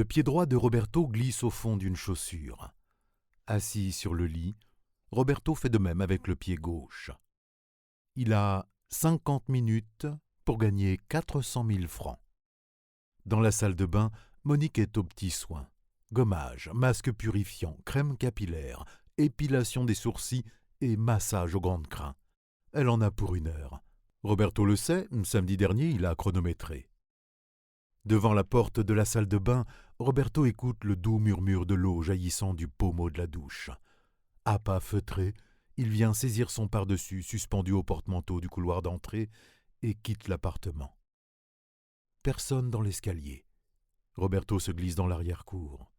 Le pied droit de Roberto glisse au fond d'une chaussure. Assis sur le lit, Roberto fait de même avec le pied gauche. Il a 50 minutes pour gagner 400 000 francs. Dans la salle de bain, Monique est aux petits soins. Gommage, masque purifiant, crème capillaire, épilation des sourcils et massage au grand crin. Elle en a pour 1 heure. Roberto le sait, samedi dernier, il a chronométré. Devant la porte de la salle de bain, Roberto écoute le doux murmure de l'eau jaillissant du pommeau de la douche. À pas feutrés, il vient saisir son pardessus suspendu au porte-manteau du couloir d'entrée et quitte l'appartement. Personne dans l'escalier. Roberto se glisse dans l'arrière-cour.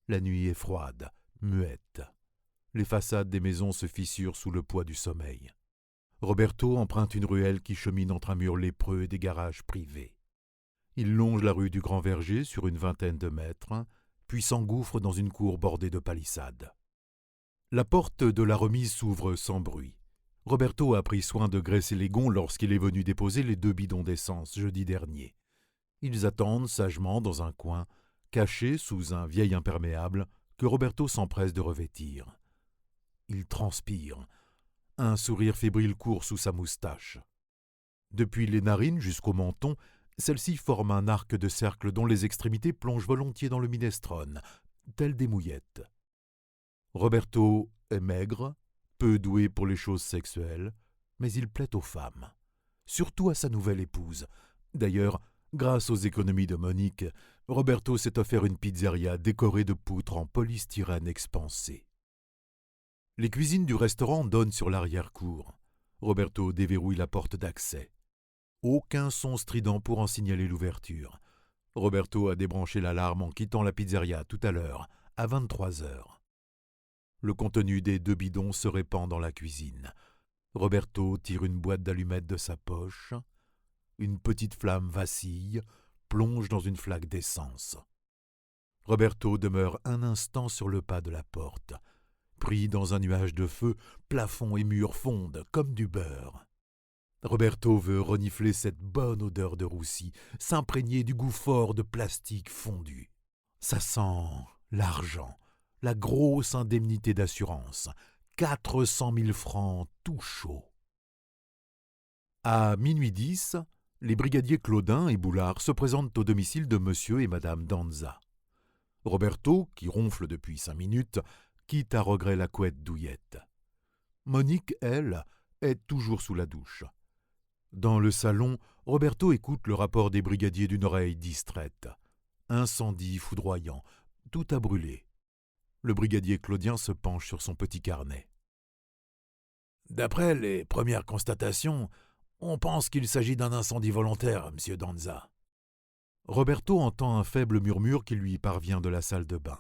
La nuit est froide, muette. Les façades des maisons se fissurent sous le poids du sommeil. Roberto emprunte une ruelle qui chemine entre un mur lépreux et des garages privés. Il longe la rue du Grand Verger sur une vingtaine de mètres, puis s'engouffre dans une cour bordée de palissades. La porte de la remise s'ouvre sans bruit. Roberto a pris soin de graisser les gonds lorsqu'il est venu déposer les 2 bidons d'essence jeudi dernier. Ils attendent sagement dans un coin, cachés sous un vieil imperméable que Roberto s'empresse de revêtir. Il transpire. Un sourire fébrile court sous sa moustache. Depuis les narines jusqu'au menton, celle-ci forme un arc de cercle dont les extrémités plongent volontiers dans le minestrone, telles des mouillettes. Roberto est maigre, peu doué pour les choses sexuelles, mais il plaît aux femmes, surtout à sa nouvelle épouse. D'ailleurs, grâce aux économies de Monique, Roberto s'est offert une pizzeria décorée de poutres en polystyrène expansé. Les cuisines du restaurant donnent sur l'arrière-cour. Roberto déverrouille la porte d'accès. Aucun son strident pour en signaler l'ouverture. Roberto a débranché l'alarme en quittant la pizzeria tout à l'heure, à 23h. Le contenu des 2 bidons se répand dans la cuisine. Roberto tire une boîte d'allumettes de sa poche. Une petite flamme vacille, plonge dans une flaque d'essence. Roberto demeure un instant sur le pas de la porte. Pris dans un nuage de feu, plafond et murs fondent comme du beurre. Roberto veut renifler cette bonne odeur de roussi, s'imprégner du goût fort de plastique fondu. Ça sent l'argent, la grosse indemnité d'assurance, 400 000 francs tout chaud. À minuit 10, les brigadiers Claudin et Boulard se présentent au domicile de monsieur et madame Danza. Roberto, qui ronfle depuis 5 minutes, quitte à regret la couette douillette. Monique, elle, est toujours sous la douche. Dans le salon, Roberto écoute le rapport des brigadiers d'une oreille distraite. Incendie foudroyant, tout a brûlé. Le brigadier Claudien se penche sur son petit carnet. D'après les premières constatations, on pense qu'il s'agit d'un incendie volontaire, monsieur Danza. Roberto entend un faible murmure qui lui parvient de la salle de bain.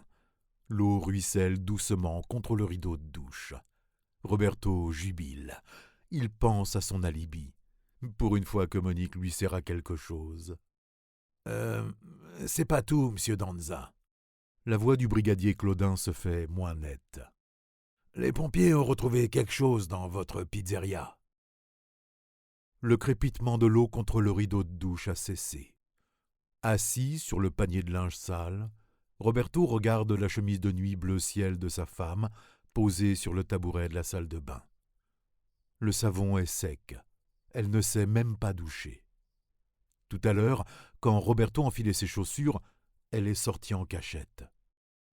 L'eau ruisselle doucement contre le rideau de douche. Roberto jubile. Il pense à son alibi. Pour une fois que Monique lui serra quelque chose. C'est pas tout, monsieur Danza. La voix du brigadier Claudin se fait moins nette. Les pompiers ont retrouvé quelque chose dans votre pizzeria. Le crépitement de l'eau contre le rideau de douche a cessé. Assis sur le panier de linge sale, Roberto regarde la chemise de nuit bleu ciel de sa femme posée sur le tabouret de la salle de bain. Le savon est sec. Elle ne s'est même pas douchée. Tout à l'heure, quand Roberto enfilait ses chaussures, elle est sortie en cachette.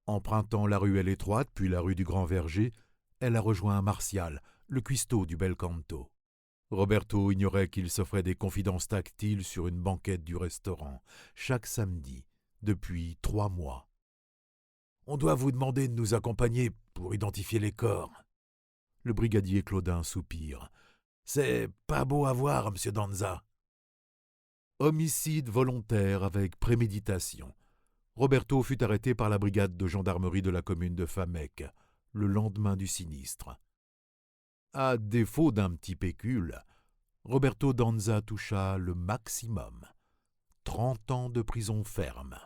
Empruntant la ruelle étroite puis la rue du Grand Verger, elle a rejoint Martial, le cuistot du Bel Canto. Roberto ignorait qu'il s'offrait des confidences tactiles sur une banquette du restaurant, chaque samedi, depuis 3 mois. « On doit vous demander de nous accompagner pour identifier les corps. » Le brigadier Claudin soupire. « C'est pas beau à voir, monsieur Danza. » Homicide volontaire avec préméditation. Roberto fut arrêté par la brigade de gendarmerie de la commune de Famec, le lendemain du sinistre. À défaut d'un petit pécule, Roberto Danza toucha le maximum, 30 ans de prison ferme.